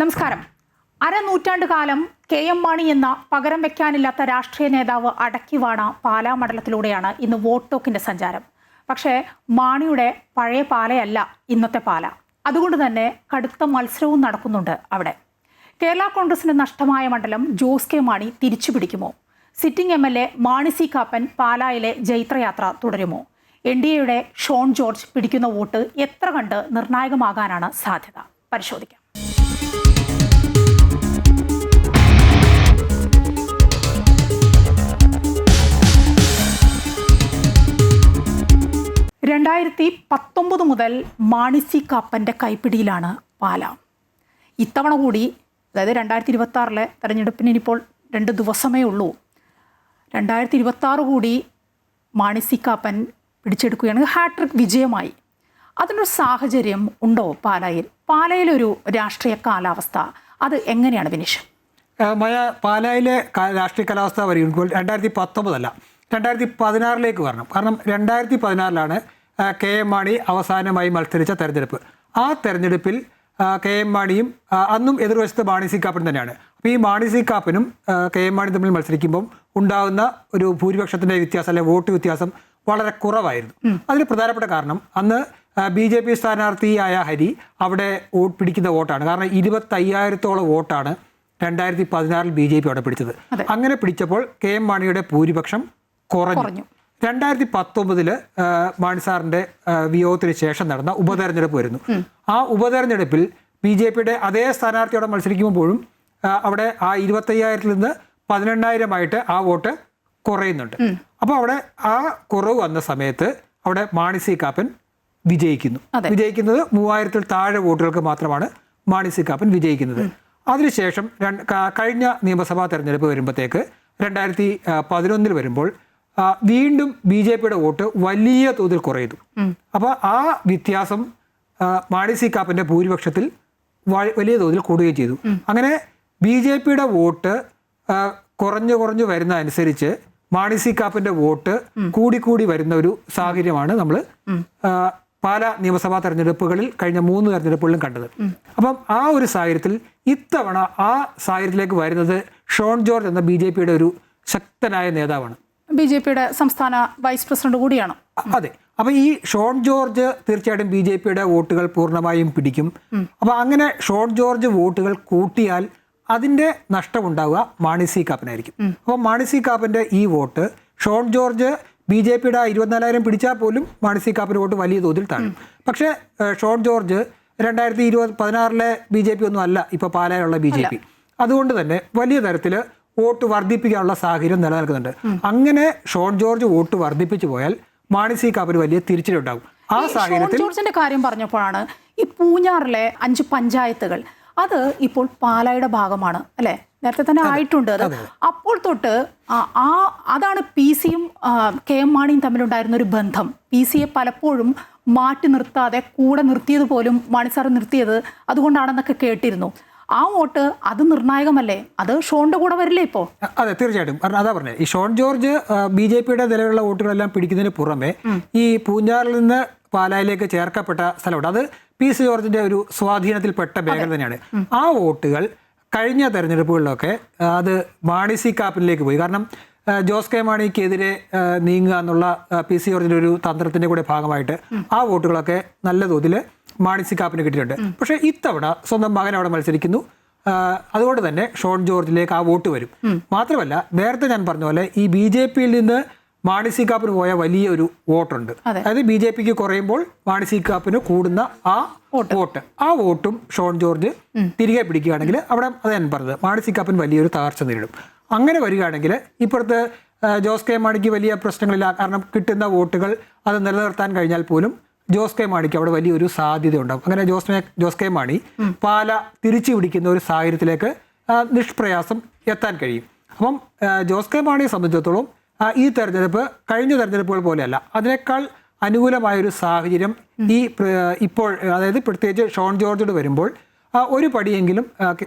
നമസ്കാരം. അരനൂറ്റാണ്ട് കാലം കെ.എം. മാണി എന്ന പകരം വെക്കാനില്ലാത്ത രാഷ്ട്രീയ നേതാവ് അടക്കിവാണ പാലാ മണ്ഡലത്തിലൂടെയാണ് ഇന്ന് വോട്ട് ടോക്കിന്റെ സഞ്ചാരം. പക്ഷേ മാണിയുടെ പഴയ പാലയല്ല ഇന്നത്തെ പാല. അതുകൊണ്ട് തന്നെ കടുത്ത മത്സരവും നടക്കുന്നുണ്ട് അവിടെ. കേരള കോൺഗ്രസിന് നഷ്ടമായ മണ്ഡലം ജോസ് കെ മാണി തിരിച്ചുപിടിക്കുമോ? സിറ്റിംഗ് MLA മാണി സി കാപ്പൻ പാലായിലെ ജൈത്രയാത്ര തുടരുമോ? NDAയുടെ ഷോൺ ജോർജ് പിടിക്കുന്ന വോട്ട് എത്ര കണ്ട് നിർണായകമാകാനാണ് സാധ്യത? പരിശോധിക്കാം. (2019) മുതൽ മാണി സി കാപ്പൻ്റെ കൈപ്പിടിയിലാണ് പാല. ഇത്തവണ കൂടി, അതായത് 2026 തെരഞ്ഞെടുപ്പിന് ഇനിയിപ്പോൾ 2 ദിവസമേ ഉള്ളൂ, 2026 കൂടി മാണി സി കാപ്പൻ പിടിച്ചെടുക്കുകയാണെങ്കിൽ ഹാട്രിക് വിജയമായി. അതിനൊരു സാഹചര്യം ഉണ്ടോ പാലായിൽ? പാലയിലൊരു രാഷ്ട്രീയ കാലാവസ്ഥ അത് എങ്ങനെയാണ് വിനീഷ്? പാലായിലെ രാഷ്ട്രീയ കാലാവസ്ഥ പറയുമ്പോൾ 2019 അല്ല, 2016 വരണം. കാരണം 2016 കെ.എം. മാണി അവസാനമായി മത്സരിച്ച തെരഞ്ഞെടുപ്പ്. ആ തെരഞ്ഞെടുപ്പിൽ കെ.എം. മാണിയും അന്നും എതിർവശത്ത് മാണി സി കാപ്പൻ തന്നെയാണ്. അപ്പോൾ ഈ മാണി സി കാപ്പനും കെ.എം. മാണി തമ്മിൽ മത്സരിക്കുമ്പം ഉണ്ടാകുന്ന ഒരു ഭൂരിപക്ഷത്തിൻ്റെ വ്യത്യാസം, അല്ലെങ്കിൽ വോട്ട് വ്യത്യാസം വളരെ കുറവായിരുന്നു. അതിന് പ്രധാനപ്പെട്ട കാരണം അന്ന് BJP സ്ഥാനാർത്ഥിയായ ഹരി അവിടെ പിടിക്കുന്ന വോട്ടാണ്. കാരണം 25,000-ഓളം വോട്ടാണ് 2016 BJP അവിടെ പിടിച്ചത്. അങ്ങനെ പിടിച്ചപ്പോൾ കെ.എം. മാണിയുടെ ഭൂരിപക്ഷം കുറഞ്ഞു. 2019 മാണി സാറിൻ്റെ വിയോഗത്തിന് ശേഷം നടന്ന ഉപതെരഞ്ഞെടുപ്പ് വരുന്നു. ആ ഉപതെരഞ്ഞെടുപ്പിൽ BJPയുടെ അതേ സ്ഥാനാർത്ഥിയോടെ മത്സരിക്കുമ്പോഴും അവിടെ ആ 25,000-ൽ നിന്ന് 18,000-ആയിട്ട് ആ വോട്ട് കുറയുന്നുണ്ട്. അപ്പോൾ അവിടെ ആ കുറവ് വന്ന സമയത്ത് അവിടെ മാണി സി കാപ്പൻ വിജയിക്കുന്നത് 3,000-ൽ താഴെ വോട്ടുകൾക്ക് മാത്രമാണ് മാണി സി കാപ്പൻ വിജയിക്കുന്നത്. അതിനുശേഷം കഴിഞ്ഞ നിയമസഭാ തെരഞ്ഞെടുപ്പ് വരുമ്പോഴത്തേക്ക് 2011 വരുമ്പോൾ വീണ്ടും BJPയുടെ വോട്ട് വലിയ തോതിൽ കുറയുന്നു. അപ്പോൾ ആ വ്യത്യാസം മാണി സി കാപ്പൻ്റെ ഭൂരിപക്ഷത്തിൽ വലിയ തോതിൽ കൂടുകയും ചെയ്തു. അങ്ങനെ BJPയുടെ വോട്ട് കുറഞ്ഞു വരുന്ന അനുസരിച്ച് മാണി സി കാപ്പൻ്റെ വോട്ട് കൂടി വരുന്ന ഒരു സാഹചര്യമാണ് നമ്മൾ പാലാ നിയമസഭാ തെരഞ്ഞെടുപ്പുകളിൽ കഴിഞ്ഞ 3 തെരഞ്ഞെടുപ്പുകളിലും കണ്ടത്. അപ്പം ആ ഒരു സാഹചര്യത്തിൽ ഇത്തവണ ആ സാഹചര്യത്തിലേക്ക് വരുന്നത് ഷോൺ ജോർജ് എന്ന BJPയുടെ ഒരു ശക്തനായ നേതാവാണ്. BJPയുടെ സംസ്ഥാന വൈസ് പ്രസിഡന്റ് കൂടിയാണ്. അതെ. അപ്പം ഈ ഷോൺ ജോർജ് തീർച്ചയായിട്ടും BJPയുടെ വോട്ടുകൾ പൂർണ്ണമായും പിടിക്കും. അപ്പം അങ്ങനെ ഷോൺ ജോർജ് വോട്ടുകൾ കൂട്ടിയാൽ അതിൻ്റെ നഷ്ടമുണ്ടാവുക മാണി സി കാപ്പനായിരിക്കും. അപ്പോൾ മാണി സി കാപ്പൻ്റെ ഈ വോട്ട് ഷോൺ ജോർജ് BJPയുടെ 24,000 പിടിച്ചാൽ പോലും മാണി സി കാപ്പൻ്റെ വോട്ട് വലിയ തോതിൽ താഴും. പക്ഷേ ഷോൺ ജോർജ് 2016 BJP ഒന്നും അല്ല ഇപ്പോൾ പാലായിലുള്ള BJP. അതുകൊണ്ട് തന്നെ വലിയ തരത്തിൽ വോട്ട് വർദ്ധിപ്പിക്കാനുള്ള സാഹചര്യം നിലനിൽക്കുന്നുണ്ട്. അങ്ങനെ ഷോൺ ജോർജ് വോട്ട് വർദ്ധിപ്പിച്ചു പോയാൽ മാണി സി കാപ്പന് വലിയ തിരിച്ചടിയുണ്ടാകും. ആ സാഹചര്യത്തിൽ ഷോൺ ജോർജിന്റെ കാര്യം പറഞ്ഞപ്പോഴാണ് ഈ പൂഞ്ഞാറിലെ 5 പഞ്ചായത്തുകൾ അത് ഇപ്പോൾ പാലായുടെ ഭാഗമാണ് അല്ലേ? നേരത്തെ തന്നെ ആയിട്ടുണ്ട് അത്. അപ്പോൾ തൊട്ട് അതാണ് PC-യും കെ.എം. മാണിയും തമ്മിലുണ്ടായിരുന്ന ഒരു ബന്ധം. PC-യെ പലപ്പോഴും മാറ്റി നിർത്താതെ കൂടെ നിർത്തിയത് പോലും മാണി സാർ നിർത്തിയത് അതുകൊണ്ടാണെന്നൊക്കെ കേട്ടിരുന്നു. ആ വോട്ട് അത് നിർണായകമല്ലേ? അത് ഷോണിന്റെ കൂടെ വരില്ലേ ഇപ്പോൾ? അതെ, തീർച്ചയായിട്ടും. അതാ പറഞ്ഞത്, ഈ ഷോൺ ജോർജ് BJPയുടെ നിലവിലുള്ള വോട്ടുകളെല്ലാം പിടിക്കുന്നതിന് പുറമെ ഈ പൂഞ്ഞാറിൽ നിന്ന് പാലായിലേക്ക് ചേർക്കപ്പെട്ട സ്ഥലമുണ്ട്. അത് PC ജോർജിന്റെ ഒരു സ്വാധീനത്തിൽപ്പെട്ട മേഖല തന്നെയാണ്. ആ വോട്ടുകൾ കഴിഞ്ഞ തെരഞ്ഞെടുപ്പുകളിലൊക്കെ അത് മാണി സി കാപ്പനിലേക്ക് പോയി. കാരണം ജോസ് കെ മാണിക്കെതിരെ നീങ്ങുക എന്നുള്ള PC ജോർജിന്റെ ഒരു തന്ത്രത്തിന്റെ കൂടെ ഭാഗമായിട്ട് ആ വോട്ടുകളൊക്കെ നല്ല തോതിൽ മാണി സി കാപ്പന് കിട്ടിയിട്ടുണ്ട്. പക്ഷേ ഇത്തവണ സ്വന്തം മകൻ അവിടെ മത്സരിക്കുന്നു. അതുകൊണ്ട് തന്നെ ഷോൺ ജോർജിലേക്ക് ആ വോട്ട് വരും. മാത്രമല്ല, നേരത്തെ ഞാൻ പറഞ്ഞ പോലെ ഈ BJPയിൽ നിന്ന് മാണി സി കാപ്പന് പോയ വലിയൊരു വോട്ടുണ്ട്. അതായത് BJPക്ക് കുറയുമ്പോൾ മാണി സി കാപ്പന് കൂടുന്ന ആ വോട്ട്, ആ വോട്ടും ഷോൺ ജോർജ് തിരികെ പിടിക്കുകയാണെങ്കിൽ അവിടെ അത് ഞാൻ പറഞ്ഞത് മാണി സി കാപ്പൻ വലിയൊരു തകർച്ച നേരിടും. അങ്ങനെ വരികയാണെങ്കിൽ ഇപ്പുറത്ത് ജോസ് കെ മാണിക്ക് വലിയ പ്രശ്നങ്ങളില്ല. കാരണം കിട്ടുന്ന വോട്ടുകൾ അത് നിലനിർത്താൻ കഴിഞ്ഞാൽ പോലും ജോസ് കെ മാണിക്ക് അവിടെ വലിയൊരു സാധ്യത ഉണ്ടാകും. അങ്ങനെ ജോസ് കെ മാണി പാല തിരിച്ചു പിടിക്കുന്ന ഒരു സാഹചര്യത്തിലേക്ക് നിഷ്പ്രയാസം എത്താൻ കഴിയും. അപ്പം ജോസ് കെ മാണിയെ സംബന്ധിച്ചിടത്തോളം ഈ തെരഞ്ഞെടുപ്പ് കഴിഞ്ഞ തെരഞ്ഞെടുപ്പുകൾ പോലെയല്ല, അതിനേക്കാൾ അനുകൂലമായൊരു സാഹചര്യം ഇപ്പോൾ, അതായത് പ്രത്യേകിച്ച് ഷോൺ ജോർജോട് വരുമ്പോൾ ഒരു പടിയെങ്കിലും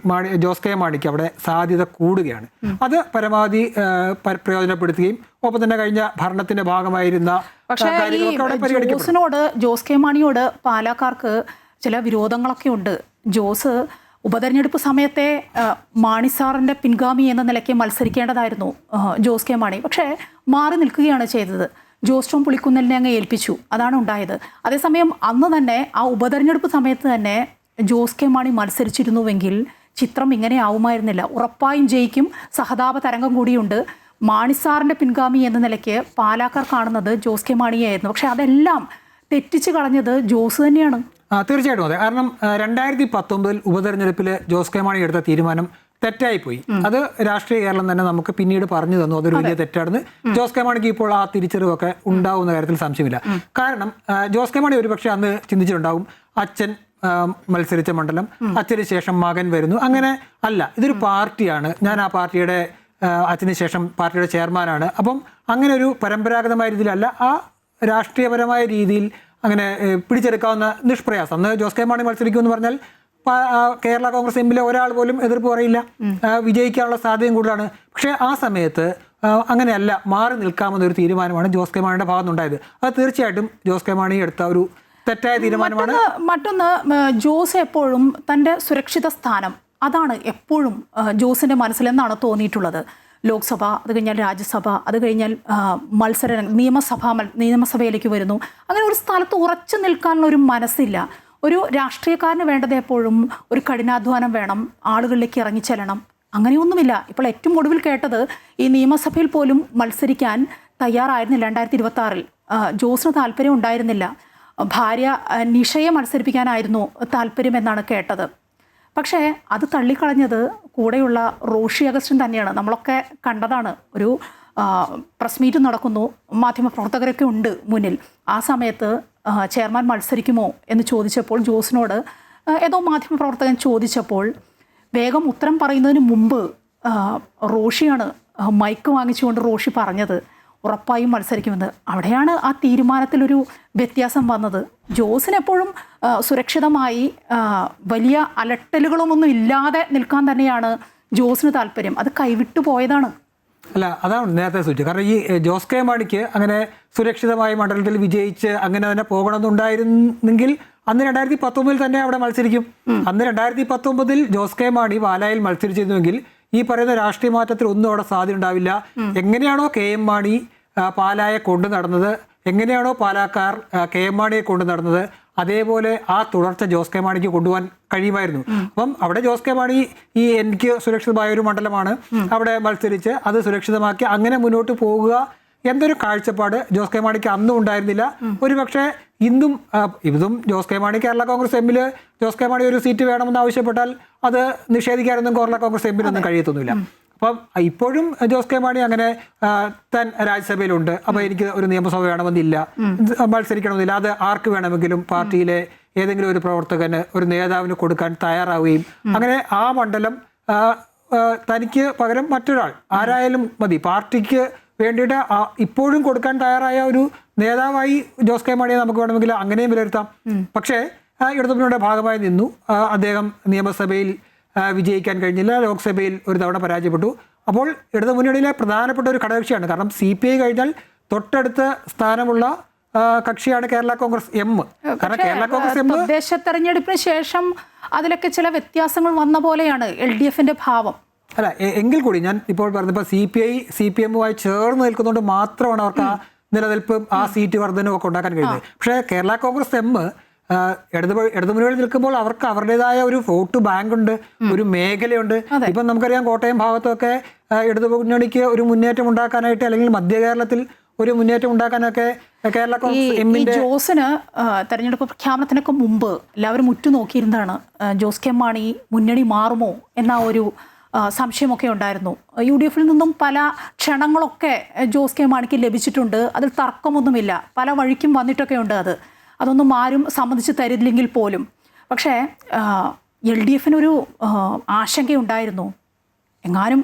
ജോസ് കെ മാണിക്ക് അവിടെ സാധ്യത കൂടുകയാണ്. അത് പരമാവധി പ്രയോജനപ്പെടുത്തുകയും ഒപ്പം തന്നെ കഴിഞ്ഞ ഭരണത്തിന്റെ ഭാഗമായിരുന്ന ജോസ് കെ മാണിയോട് പാലക്കാർക്ക് ചില വിരോധങ്ങളൊക്കെ ഉണ്ട്. ജോസ് ഉപതെരഞ്ഞെടുപ്പ് സമയത്തെ മാണി സാറിൻ്റെ പിൻഗാമി എന്ന നിലയ്ക്ക് മത്സരിക്കേണ്ടതായിരുന്നു ജോസ് കെ മാണി. പക്ഷേ മാറി നിൽക്കുകയാണ് ചെയ്തത്. ജോസ് ടോം പുളിക്കുന്നലിനെ അങ്ങ് ഏൽപ്പിച്ചു. അതാണ് ഉണ്ടായത്. അതേസമയം അന്ന് തന്നെ ആ ഉപതെരഞ്ഞെടുപ്പ് സമയത്ത് തന്നെ ജോസ് കെ മാണി മത്സരിച്ചിരുന്നുവെങ്കിൽ ചിത്രം ഇങ്ങനെ ആവുമായിരുന്നില്ല. ഉറപ്പായും ജയിക്കും. സഹതാപ തരംഗം കൂടിയുണ്ട്. മാണി സാറിൻ്റെ പിൻഗാമി എന്ന നിലയ്ക്ക് പാലാക്കാർ കാണുന്നത് ജോസ് കെ മാണിയായിരുന്നു. പക്ഷെ അതെല്ലാം തെറ്റിച്ച് കളഞ്ഞത് ജോസ് തന്നെയാണ്. തീർച്ചയായിട്ടും അതെ. കാരണം 2019 ഉപതെരഞ്ഞെടുപ്പിൽ ജോസ് കെ മാണി എടുത്ത തീരുമാനം തെറ്റായിപ്പോയി. അത് രാഷ്ട്രീയ കേരളം തന്നെ നമുക്ക് പിന്നീട് പറഞ്ഞു തന്നു അതൊരു വലിയ തെറ്റാണെന്ന്. ജോസ് കെ മാണിക്ക് ഇപ്പോൾ ആ തിരിച്ചറിവൊക്കെ ഉണ്ടാവുന്ന കാര്യത്തിൽ സംശയമില്ല. കാരണം ജോസ് കെ മാണി ഒരുപക്ഷെ അന്ന് ചിന്തിച്ചിട്ടുണ്ടാവും, അച്ഛൻ മത്സരിച്ച മണ്ഡലം, അച്ഛന് ശേഷം മകൻ വരുന്നു, അങ്ങനെ അല്ല, ഇതൊരു പാർട്ടിയാണ്, ഞാൻ ആ പാർട്ടിയുടെ അച്ഛന് ശേഷം പാർട്ടിയുടെ ചെയർമാനാണ്. അപ്പം അങ്ങനെ ഒരു പരമ്പരാഗതമായ രീതിയിലല്ല, ആ രാഷ്ട്രീയപരമായ രീതിയിൽ അങ്ങനെ പിടിച്ചെടുക്കാവുന്ന നിഷ്പ്രയാസം. അന്ന് ജോസ് കെ മാണി മത്സരിക്കുമെന്ന് പറഞ്ഞാൽ കേരള കോൺഗ്രസ് എമ്മിലെ ഒരാൾ പോലും എതിർപ്പ് പറയില്ല, വിജയിക്കാനുള്ള സാധ്യതയും കൂടുതലാണ്. പക്ഷേ ആ സമയത്ത് അങ്ങനെയല്ല, മാറി നിൽക്കാമെന്നൊരു തീരുമാനമാണ് ജോസ് കെ മാണിയുടെ ഭാഗത്തുനിന്നുണ്ടായത്. അത് തീർച്ചയായിട്ടും ജോസ് കെ മാണി എടുത്ത ഒരു തെറ്റായ തീരുമാനമാണ്. മറ്റൊന്ന്, ജോസ് എപ്പോഴും തൻ്റെ സുരക്ഷിത സ്ഥാനം അതാണ് എപ്പോഴും ജോസിൻ്റെ മനസ്സിലെന്നാണ് തോന്നിയിട്ടുള്ളത്. ലോക്സഭ, അത് കഴിഞ്ഞാൽ രാജ്യസഭ, അത് കഴിഞ്ഞാൽ നിയമസഭയിലേക്ക് വരുന്നു. അങ്ങനെ ഒരു സ്ഥലത്ത് ഉറച്ചു നിൽക്കാനുള്ള ഒരു മനസ്സില്ല. ഒരു രാഷ്ട്രീയക്കാരന് വേണ്ടത് എപ്പോഴും ഒരു കഠിനാധ്വാനം വേണം, ആളുകളിലേക്ക് ഇറങ്ങിച്ചെല്ലണം. അങ്ങനെയൊന്നുമില്ല. ഇപ്പോൾ ഏറ്റവും ഒടുവിൽ കേട്ടത് ഈ നിയമസഭയിൽ പോലും മത്സരിക്കാൻ തയ്യാറായിരുന്നില്ല 2026-ൽ. ജോസിന് താല്പര്യം ഉണ്ടായിരുന്നില്ല. ഭാര്യ നിഷയെ മത്സരിപ്പിക്കാനായിരുന്നു താല്പര്യമെന്നാണ് കേട്ടത്. പക്ഷേ അത് തള്ളിക്കളഞ്ഞത് കൂടെയുള്ള റോഷി അഗസ്റ്റിൻ തന്നെയാണ്. നമ്മളൊക്കെ കണ്ടതാണ്. ഒരു പ്രസ് മീറ്റ് നടക്കുന്നു, മാധ്യമപ്രവർത്തകരൊക്കെ ഉണ്ട് മുന്നിൽ. ആ സമയത്ത് ചെയർമാൻ മത്സരിക്കുമോ എന്ന് ചോദിച്ചപ്പോൾ ജോസിനോട് ഏതോ മാധ്യമപ്രവർത്തകൻ ചോദിച്ചപ്പോൾ വേഗം ഉത്തരം പറയുന്നതിന് മുമ്പ് റോഷിയാണ് മൈക്ക് വാങ്ങിച്ചുകൊണ്ട് റോഷി പറഞ്ഞത് ഉറപ്പായും മത്സരിക്കുമെന്ന്. അവിടെയാണ് ആ തീരുമാനത്തിലൊരു വ്യത്യാസം വന്നത്. ജോസിനെപ്പോഴും സുരക്ഷിതമായി വലിയ അലട്ടലുകളൊന്നും ഇല്ലാതെ നിൽക്കാൻ തന്നെയാണ് ജോസിന് താല്പര്യം. അത് കൈവിട്ടു പോയതാണ്. അല്ല, അതാണ് നേരത്തെ സൂചിച്ചത്. കാരണം ഈ ജോസ് കെ മാണിക്ക് അങ്ങനെ സുരക്ഷിതമായ മണ്ഡലത്തിൽ വിജയിച്ച് അങ്ങനെ തന്നെ പോകണമെന്നുണ്ടായിരുന്നെങ്കിൽ അന്ന് 2019 തന്നെ അവിടെ മത്സരിക്കും. അന്ന് 2019 ജോസ് കെ മാണി പാലായിൽ മത്സരിച്ചിരുന്നുവെങ്കിൽ ഈ പറയുന്ന രാഷ്ട്രീയ മാറ്റത്തിൽ ഒന്നും അവിടെ സാധ്യത ഉണ്ടാവില്ല. എങ്ങനെയാണോ KM മാണി പാലായെ കൊണ്ടു നടന്നത്, എങ്ങനെയാണോ പാലാക്കാർ KM മാണിയെ കൊണ്ടു നടന്നത്, അതേപോലെ ആ തുടർച്ച ജോസ് കെ മാണിക്ക് കൊണ്ടുപോകാൻ കഴിയുമായിരുന്നു. അപ്പം അവിടെ ജോസ് കെ മാണി എനിക്ക് സുരക്ഷിതമായ ഒരു മണ്ഡലമാണ്, അവിടെ മത്സരിച്ച് അത് സുരക്ഷിതമാക്കി അങ്ങനെ മുന്നോട്ട് പോകുക എന്തൊരു കാഴ്ചപ്പാട് ജോസ് കെ മാണിക്ക് അന്നും ഉണ്ടായിരുന്നില്ല. ഒരുപക്ഷെ ഇന്നും ജോസ് കെ മാണി കേരള കോൺഗ്രസ് എമ്മിൽ ജോസ് കെ മാണി ഒരു സീറ്റ് വേണമെന്ന് ആവശ്യപ്പെട്ടാൽ അത് നിഷേധിക്കാനൊന്നും കേരള കോൺഗ്രസ് എമ്മിലൊന്നും കഴിയത്തൊന്നുമില്ല. അപ്പം ഇപ്പോഴും ജോസ് കെ മാണി അങ്ങനെ താൻ രാജ്യസഭയിലുണ്ട്, അപ്പോൾ എനിക്ക് ഒരു നിയമസഭ വേണമെന്നില്ല, മത്സരിക്കണമെന്നില്ല, അത് ആർക്ക് വേണമെങ്കിലും പാർട്ടിയിലെ ഏതെങ്കിലും ഒരു പ്രവർത്തകന് ഒരു നേതാവിന് കൊടുക്കാൻ തയ്യാറാവുകയും അങ്ങനെ ആ മണ്ഡലം തനിക്ക് പകരം മറ്റൊരാൾ ആരായാലും മതി, പാർട്ടിക്ക് വേണ്ടിയിട്ട് ഇപ്പോഴും കൊടുക്കാൻ തയ്യാറായ ഒരു നേതാവായി ജോസ് കെ മാണിയെ നമുക്ക് വേണമെങ്കിൽ അങ്ങനെയും വിലയിരുത്താം. പക്ഷേ ഇടതുമുന്നണിയുടെ ഭാഗമായി നിന്നു. അദ്ദേഹം നിയമസഭയിൽ വിജയിക്കാൻ കഴിഞ്ഞില്ല, ലോക്സഭയിൽ ഒരു തവണ പരാജയപ്പെട്ടു. അപ്പോൾ ഇടതുമുന്നണിയിലെ പ്രധാനപ്പെട്ട ഒരു ഘടകകക്ഷിയാണ്. കാരണം CPI കഴിഞ്ഞാൽ തൊട്ടടുത്ത സ്ഥാനമുള്ള കക്ഷിയാണ് കേരള കോൺഗ്രസ് എം. കാരണം കേരള കോൺഗ്രസ് എം തദ്ദേശ തെരഞ്ഞെടുപ്പിന് ശേഷം അതിലൊക്കെ ചില വ്യത്യാസങ്ങൾ വന്ന പോലെയാണ് LDFന്റെ ഭാവം. അല്ല, എങ്കിൽ കൂടി ഞാൻ ഇപ്പോൾ പറഞ്ഞപ്പോൾ CPI CPM-മായി ചേർന്ന് നിൽക്കുന്നതുകൊണ്ട് മാത്രമാണ് അവർക്ക് ആ നിലനിൽപ്പും ആ സീറ്റ് വർധനവും ഒക്കെ ഉണ്ടാക്കാൻ കഴിയുന്നത്. പക്ഷേ കേരള കോൺഗ്രസ് എം ഇടതുമുന്നണിയിൽ നിൽക്കുമ്പോൾ അവർക്ക് അവരുടേതായ ഒരു വോട്ട് ബാങ്ക് ഉണ്ട്, ഒരു മേഖലയുണ്ട്. ഇപ്പം നമുക്കറിയാം കോട്ടയം ഭാഗത്തൊക്കെ ഇടതുമുന്നണിക്ക് ഒരു മുന്നേറ്റം ഉണ്ടാക്കാനായിട്ട് അല്ലെങ്കിൽ മധ്യ കേരളത്തിൽ ഒരു മുന്നേറ്റം ഉണ്ടാക്കാനൊക്കെ കേരള കോൺഗ്രസ് എമ്മിന്റെ ജോസിന് തെരഞ്ഞെടുപ്പ് പ്രഖ്യാപനത്തിനൊക്കെ മുമ്പ് എല്ലാവരും ഉറ്റുനോക്കിയിരുന്നതാണ് ജോസ് കെ മാണി മുന്നണി മാറുമോ എന്ന ഒരു സംശയമൊക്കെ ഉണ്ടായിരുന്നു. UDF-ൽ നിന്നും പല ക്ഷണങ്ങളൊക്കെ ജോസ് കെ മാണിക്ക് ലഭിച്ചിട്ടുണ്ട്, അതിൽ തർക്കമൊന്നുമില്ല. പല വഴിക്കും വന്നിട്ടൊക്കെ ഉണ്ട്. അതൊന്നും ആരും സമ്മതിച്ച് തരില്ലെങ്കിൽ പോലും. പക്ഷേ LDF-നൊരു ആശങ്കയുണ്ടായിരുന്നു, എങ്ങാനും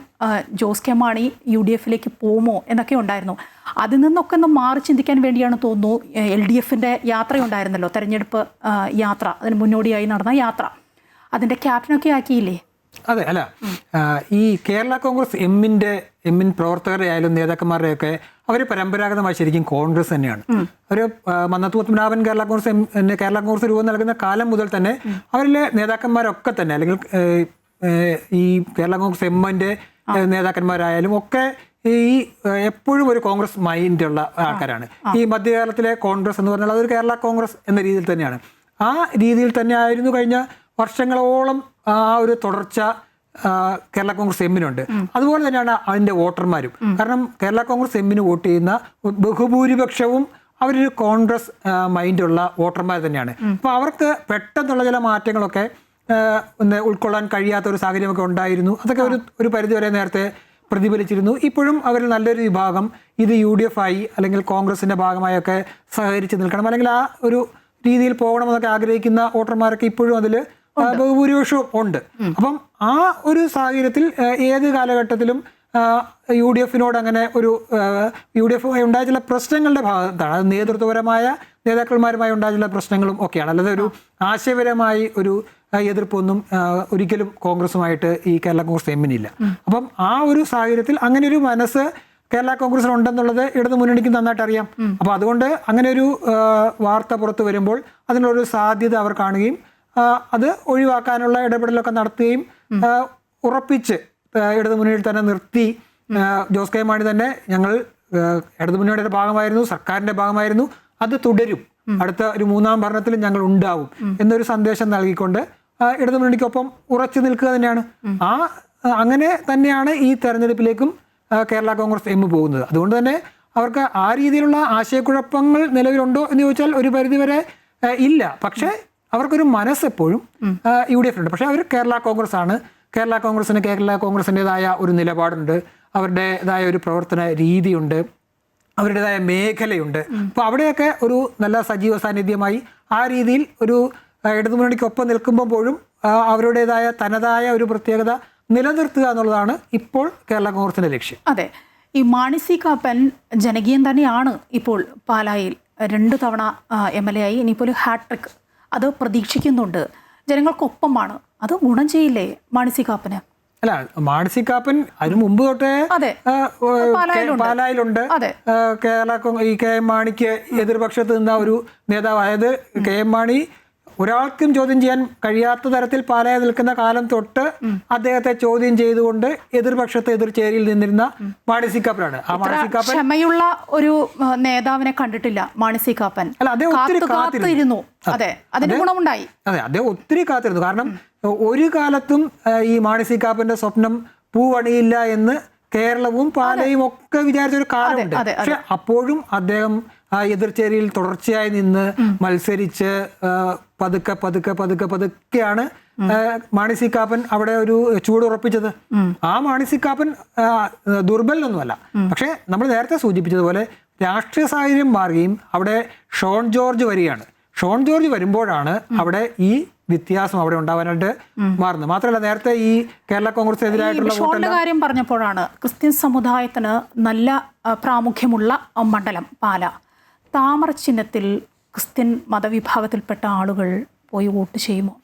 ജോസ് കെ മാണി UDF-ലേക്ക് പോകുമോ എന്നൊക്കെ ഉണ്ടായിരുന്നു. അതിൽ നിന്നൊക്കെ ഒന്ന് മാറി ചിന്തിക്കാൻ വേണ്ടിയാണ് തോന്നുന്നു LDF-ന്റെ യാത്രയുണ്ടായിരുന്നല്ലോ, തെരഞ്ഞെടുപ്പ് യാത്ര, അതിന് മുന്നോടിയായി നടന്ന യാത്ര. അതിൻ്റെ ക്യാപ്റ്റനൊക്കെ ആക്കിയില്ലേ? അതെ, അല്ല, ഈ കേരള കോൺഗ്രസ് എമ്മിൻ പ്രവർത്തകരുടെ ആയാലും നേതാക്കന്മാരുടെയൊക്കെ അവർ പരമ്പരാഗതമായി ശരിക്കും കോൺഗ്രസ് തന്നെയാണ്. ഒരു മന്നത്ത് പത്മനാഭൻ കേരള കോൺഗ്രസ് രൂപം നൽകുന്ന കാലം മുതൽ തന്നെ അവരിലെ നേതാക്കന്മാരൊക്കെ തന്നെ, അല്ലെങ്കിൽ ഈ കേരള കോൺഗ്രസ് എമ്മിന്റെ നേതാക്കന്മാരായാലും ഒക്കെ ഈ എപ്പോഴും ഒരു കോൺഗ്രസ് മൈൻഡുള്ള ആൾക്കാരാണ്. ഈ മധ്യകാലത്തിലെ കോൺഗ്രസ് എന്ന് പറഞ്ഞാൽ അതൊരു കേരള കോൺഗ്രസ് എന്ന രീതിയിൽ തന്നെയാണ്. ആ രീതിയിൽ തന്നെ ആയിരുന്നു കഴിഞ്ഞ വർഷങ്ങളോളം ആ ഒരു തുടർച്ച കേരള കോൺഗ്രസ് എമ്മിനുണ്ട്. അതുപോലെ തന്നെയാണ് അതിൻ്റെ വോട്ടർമാരും. കാരണം കേരള കോൺഗ്രസ് എമ്മിന് വോട്ട് ചെയ്യുന്ന ബഹുഭൂരിപക്ഷവും അവരൊരു കോൺഗ്രസ് മൈൻഡുള്ള വോട്ടർമാർ തന്നെയാണ്. അപ്പോൾ അവർക്ക് പെട്ടെന്നുള്ള ചില മാറ്റങ്ങളൊക്കെ ഉൾക്കൊള്ളാൻ കഴിയാത്ത ഒരു സാഹചര്യമൊക്കെ ഉണ്ടായിരുന്നു. അതൊക്കെ ഒരു പരിധിവരെ നേരത്തെ പ്രതിഫലിച്ചിരുന്നു. ഇപ്പോഴും അവരിൽ നല്ലൊരു വിഭാഗം ഇത് UDF ആയി അല്ലെങ്കിൽ കോൺഗ്രസിൻ്റെ ഭാഗമായൊക്കെ സഹകരിച്ച് നിൽക്കണം, അല്ലെങ്കിൽ ആ ഒരു രീതിയിൽ പോകണമെന്നൊക്കെ ആഗ്രഹിക്കുന്ന വോട്ടർമാരൊക്കെ ഇപ്പോഴും അതിൽ ബഹുഭൂരിപക്ഷവും ഉണ്ട്. അപ്പം ആ ഒരു സാഹചര്യത്തിൽ ഏത് കാലഘട്ടത്തിലും UDFിനോട് അങ്ങനെ ഒരു UDF ഉണ്ടായ ചില പ്രശ്നങ്ങളുടെ ഭാഗത്താണ്, അത് നേതൃത്വപരമായ നേതാക്കന്മാരുമായി ഉണ്ടായ ചില പ്രശ്നങ്ങളും ഒക്കെയാണ്. അല്ലാതെ ഒരു ആശയപരമായി ഒരു എതിർപ്പൊന്നും ഒരിക്കലും കോൺഗ്രസുമായിട്ട് ഈ കേരള കോൺഗ്രസ് എമ്മിനില്ല. അപ്പം ആ ഒരു സാഹചര്യത്തിൽ അങ്ങനെ ഒരു മനസ്സ് കേരള കോൺഗ്രസിനുണ്ടെന്നുള്ളത് ഇടതു മുന്നണിക്ക് നന്നായിട്ട് അറിയാം. അപ്പോൾ അതുകൊണ്ട് അങ്ങനെ ഒരു വാർത്ത പുറത്തു വരുമ്പോൾ അതിനുള്ളൊരു സാധ്യത അവർ കാണുകയും അത് ഒഴിവാക്കാനുള്ള ഇടപെടലൊക്കെ നടത്തുകയും ഉറപ്പിച്ച് ഇടതു മുന്നണിയിൽ തന്നെ നിർത്തി. ജോസ് കെ മാണി തന്നെ ഞങ്ങൾ ഇടതു മുന്നണിയുടെ ഭാഗമായിരുന്നു, സർക്കാരിൻ്റെ ഭാഗമായിരുന്നു, അത് തുടരും, അടുത്ത ഒരു 3ാം ഭരണത്തിൽ ഞങ്ങൾ ഉണ്ടാവും എന്നൊരു സന്ദേശം നൽകിക്കൊണ്ട് ഇടതു മുന്നണിക്കൊപ്പം ഉറച്ചു നിൽക്കുക തന്നെയാണ്. അങ്ങനെ തന്നെയാണ് ഈ തെരഞ്ഞെടുപ്പിലേക്കും കേരള കോൺഗ്രസ് എം പോകുന്നത്. അതുകൊണ്ട് തന്നെ അവർക്ക് ആ രീതിയിലുള്ള ആശയക്കുഴപ്പങ്ങൾ നിലവിലുണ്ടോ എന്ന് ചോദിച്ചാൽ ഒരു പരിധിവരെ ഇല്ല. പക്ഷേ അവർക്കൊരു മനസ്സെപ്പോഴും UDF ഉണ്ട്. പക്ഷേ അവർ കേരള കോൺഗ്രസ് ആണ്. കേരള കോൺഗ്രസിൻ്റെതായ ഒരു നിലപാടുണ്ട്, അവരുടേതായ ഒരു പ്രവർത്തന രീതിയുണ്ട്, അവരുടേതായ മേഖലയുണ്ട്. അപ്പോൾ അവിടെയൊക്കെ ഒരു നല്ല സജീവ സാന്നിധ്യമായി ആ രീതിയിൽ ഒരു ഇടതുമുന്നണിക്കൊപ്പം നിൽക്കുമ്പോഴും അവരുടേതായ തനതായ ഒരു പ്രത്യേകത നിലനിർത്തുക എന്നുള്ളതാണ് ഇപ്പോൾ കേരള കോൺഗ്രസിൻ്റെ ലക്ഷ്യം. അതെ, ഈ മാണി സി കാപ്പൻ ജനകീയൻ തന്നെയാണ്. ഇപ്പോൾ പാലായിൽ 2 തവണ MLA ആയി, ഇനിയിപ്പോൾ ഒരു ഹാട്രിക് അത് പ്രതീക്ഷിക്കുന്നുണ്ട്. ജനങ്ങൾക്കൊപ്പമാണ്. അത് ഗുണം ചെയ്യില്ലേ മാണി സി കാപ്പന്? അല്ല, മാണി സി കാപ്പൻ അതിനു മുമ്പ് തൊട്ടേ പാലായിലുണ്ട്. ഈ KM മാണിക്ക് എതിർപക്ഷത്ത് നിന്ന ഒരു നേതാവ്, അതായത് KM മാണി ഒരാൾക്കും ചോദ്യം ചെയ്യാൻ കഴിയാത്ത തരത്തിൽ പാലായി നിൽക്കുന്ന കാലം തൊട്ട് അദ്ദേഹത്തെ ചോദ്യം ചെയ്തുകൊണ്ട് എതിർപക്ഷത്തെ എതിർചേരിയിൽ നിന്നിരുന്ന മാണി സി കാപ്പനാണ്. ആ മാണി സി കാപ്പൻ ക്ഷമയുള്ള ഒരു നേതാവിനെ കണ്ടിട്ടില്ല മാണി സി കാപ്പൻ. അല്ല, അദ്ദേഹം ഒത്തിരി കാത്തിരുന്നു. അതെ, അതിന് ഗുണമുണ്ടായി. അതെ, അദ്ദേഹം ഒത്തിരി കാത്തിരുന്നു. കാരണം ഒരു കാലത്തും ഈ മാണി സി കാപ്പന്റെ സ്വപ്നം പൂവണിയില്ല എന്ന് കേരളവും പാലയും ഒക്കെ വിചാരിച്ചൊരു കാലമുണ്ട്. പക്ഷെ അപ്പോഴും അദ്ദേഹം ആ എതിർചേരിയിൽ തുടർച്ചയായി നിന്ന് മത്സരിച്ച് പതുക്കെയാണ് മാണി സി കാപ്പൻ അവിടെ ഒരു ചൂടുറപ്പിച്ചത്. ആ മാണി സി കാപ്പൻ ദുർബലനൊന്നുമല്ല. പക്ഷെ നമ്മൾ നേരത്തെ സൂചിപ്പിച്ചതുപോലെ രാഷ്ട്രീയ സാഹചര്യം മാറുകയും അവിടെ ഷോൺ ജോർജ് വരികയാണ്. ഷോൺ ജോർജ് വരുമ്പോഴാണ് അവിടെ ഈ വ്യത്യാസം അവിടെ ഉണ്ടാവാനായിട്ട് മാറുന്നത്. മാത്രമല്ല, നേരത്തെ ഈ കേരള കോൺഗ്രസിനെതിരായിട്ടുള്ള ഷോണിന്റെ കാര്യം പറഞ്ഞപ്പോഴാണ് ക്രിസ്ത്യൻ സമുദായത്തിന് നല്ല പ്രാമുഖ്യമുള്ള മണ്ഡലം പാല. താമര ചിഹ്നത്തിൽ ക്രിസ്ത്യൻ മതവിഭാഗത്തിൽപ്പെട്ട ആളുകൾ പോയി വോട്ട് ചെയ്യുമോ?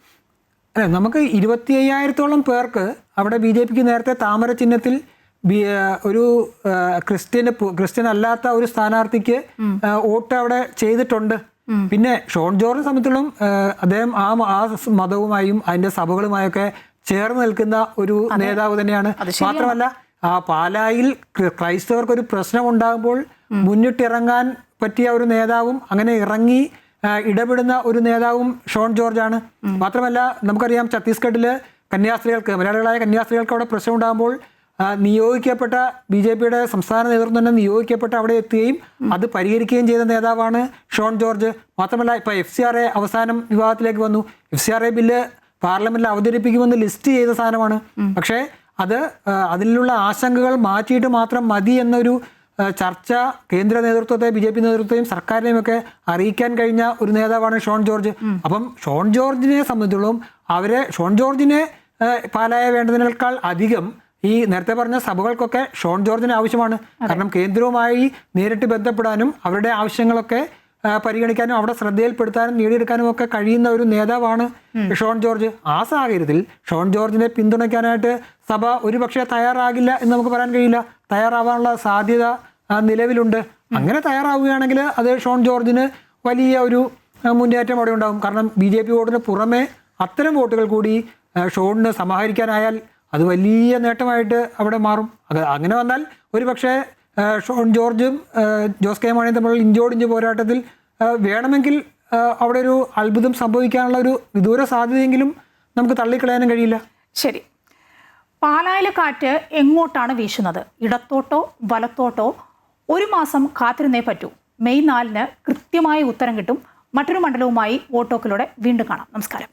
അതെ, നമുക്ക് 25,000-ഓളം പേർക്ക് അവിടെ BJPക്ക് നേരത്തെ താമര ചിഹ്നത്തിൽ ഒരു ക്രിസ്ത്യൻ അല്ലാത്ത ഒരു സ്ഥാനാർത്ഥിക്ക് വോട്ട് അവിടെ ചെയ്തിട്ടുണ്ട്. പിന്നെ ഷോൺ ജോർജിനെ സംബന്ധിച്ചിടത്തോളം അദ്ദേഹം ആ മതവുമായും അതിൻ്റെ സഭകളുമായൊക്കെ ചേർന്ന് നിൽക്കുന്ന ഒരു നേതാവ് തന്നെയാണ്. മാത്രമല്ല, ആ പാലായിൽ ക്രൈസ്തവർക്ക് ഒരു പ്രശ്നം ഉണ്ടാകുമ്പോൾ മുന്നിട്ടിറങ്ങാൻ പറ്റിയ ഒരു നേതാവും അങ്ങനെ ഇറങ്ങി ഇടപെടുന്ന ഒരു നേതാവും ഷോൺ ജോർജാണ്. മാത്രമല്ല, നമുക്കറിയാം ഛത്തീസ്ഗഡില് കന്യാസ്ത്രീകൾക്ക്, മലയാളികളായ കന്യാസ്ത്രീകൾക്ക് അവിടെ പ്രശ്നം ഉണ്ടാകുമ്പോൾ നിയോഗിക്കപ്പെട്ട BJPയുടെ സംസ്ഥാന നേതൃത്വം തന്നെ നിയോഗിക്കപ്പെട്ട് അവിടെ എത്തുകയും അത് പരിഹരിക്കുകയും ചെയ്ത നേതാവാണ് ഷോൺ ജോർജ്. മാത്രമല്ല, ഇപ്പോൾ FCRA അവസാനം വിവാദത്തിലേക്ക് വന്നു. FCRA ബില്ല് പാർലമെന്റിൽ അവതരിപ്പിക്കുമെന്ന് ലിസ്റ്റ് ചെയ്ത സാധനമാണ്. പക്ഷേ അതിലുള്ള ആശങ്കകൾ മാറ്റിയിട്ട് മാത്രം മതി എന്നൊരു ചർച്ച കേന്ദ്ര നേതൃത്വത്തെ, BJP നേതൃത്വത്തെയും സർക്കാരിനെയും ഒക്കെ അറിയിക്കാൻ കഴിഞ്ഞ ഒരു നേതാവാണ് ഷോൺ ജോർജ്. അപ്പം ഷോൺ ജോർജിനെ സംബന്ധിച്ചിടത്തോളം ഷോൺ ജോർജിനെ പാലായ വേണ്ടതിനേക്കാൾ അധികം ഈ നേരത്തെ പറഞ്ഞ സഭകൾക്കൊക്കെ ഷോൺ ജോർജിന് ആവശ്യമാണ്. കാരണം കേന്ദ്രവുമായി നേരിട്ട് ബന്ധപ്പെടാനും അവരുടെ ആവശ്യങ്ങളൊക്കെ പരിഗണിക്കാനും അവിടെ ശ്രദ്ധയിൽപ്പെടുത്താനും നേടിയെടുക്കാനും ഒക്കെ കഴിയുന്ന ഒരു നേതാവാണ് ഷോൺ ജോർജ്. ആ സാഹചര്യത്തിൽ ഷോൺ ജോർജിനെ പിന്തുണയ്ക്കാനായിട്ട് സഭ ഒരുപക്ഷെ തയ്യാറാകില്ല എന്ന് നമുക്ക് പറയാൻ കഴിയില്ല. തയ്യാറാവാനുള്ള സാധ്യത നിലവിലുണ്ട്. അങ്ങനെ തയ്യാറാവുകയാണെങ്കിൽ അത് ഷോൺ ജോർജിന് വലിയ ഒരു മുന്നേറ്റം അവിടെ ഉണ്ടാകും. കാരണം BJP വോട്ടിന് പുറമെ അത്തരം വോട്ടുകൾ കൂടി ഷോണിന് സമാഹരിക്കാനായാൽ അത് വലിയ നേട്ടമായിട്ട് അവിടെ മാറും. അങ്ങനെ വന്നാൽ ഒരുപക്ഷെ ഷോൺ ജോർജും ജോസ് കെ മാണിയും തമ്മിലുള്ള ഇഞ്ചോടിഞ്ച് പോരാട്ടത്തിൽ വേണമെങ്കിൽ അവിടെ ഒരു അത്ഭുതം സംഭവിക്കാനുള്ള ഒരു വിദൂര സാധ്യതയെങ്കിലും നമുക്ക് തള്ളിക്കളയാനും കഴിയില്ല. ശരി, പാലായിലെ കാറ്റ് എങ്ങോട്ടാണ് വീശുന്നത്? ഇടത്തോട്ടോ വലത്തോട്ടോ? ഒരു മാസം കാത്തിരുന്നേ പറ്റൂ. മെയ് 4-ന് കൃത്യമായ ഉത്തരം കിട്ടും. മറ്റൊരു മണ്ഡലവുമായി വോട്ട് ടോക്കിലൂടെ വീണ്ടും കാണാം. നമസ്കാരം.